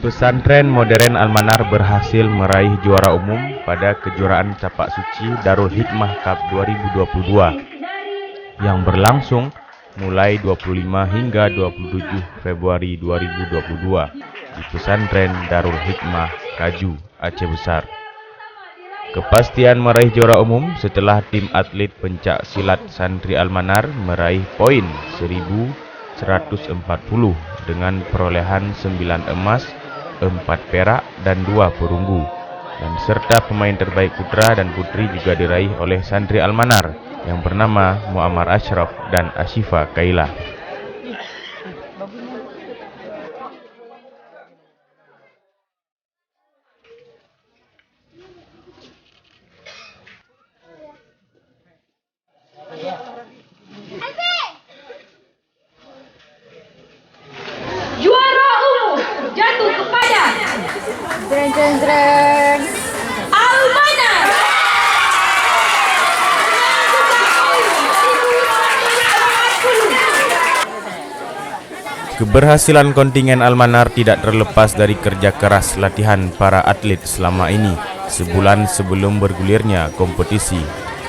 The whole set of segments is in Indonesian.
Pesantren Modern Al-Manar berhasil meraih juara umum pada kejuaraan Capak Suci Darul Hikmah Cup 2022 yang berlangsung mulai 25 hingga 27 Februari 2022 di Pesantren Darul Hikmah Kaju, Aceh Besar. Kepastian meraih juara umum setelah tim atlet pencak silat Santri Al-Manar meraih poin 1140 dengan perolehan 9 emas, 4 perak dan 2 perunggu, dan serta pemain terbaik putra dan putri juga diraih oleh Santri Al-Manar yang bernama Muammar Ashraf dan Ashifa Kaila. Juara umum jatuh kepada Al-Manar. Keberhasilan kontingen Al-Manar tidak terlepas dari kerja keras latihan para atlet selama ini. Sebulan sebelum bergulirnya kompetisi,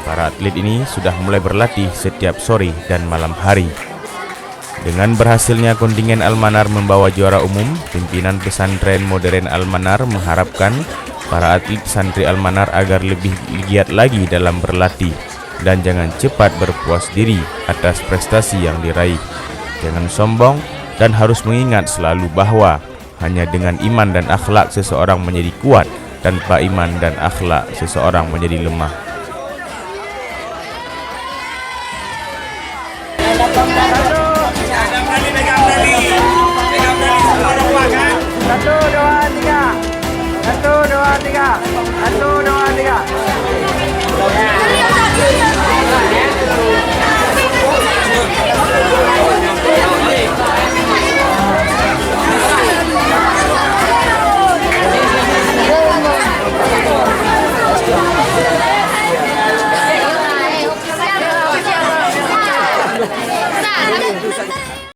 para atlet ini sudah mulai berlatih setiap sore dan malam hari. Dengan berhasilnya kontingen Al-Manar membawa juara umum, pimpinan pesantren modern Al-Manar mengharapkan para atlet santri Al-Manar agar lebih giat lagi dalam berlatih dan jangan cepat berpuas diri atas prestasi yang diraih. Jangan sombong dan harus mengingat selalu bahwa hanya dengan iman dan akhlak seseorang menjadi kuat, tanpa iman dan akhlak seseorang menjadi lemah.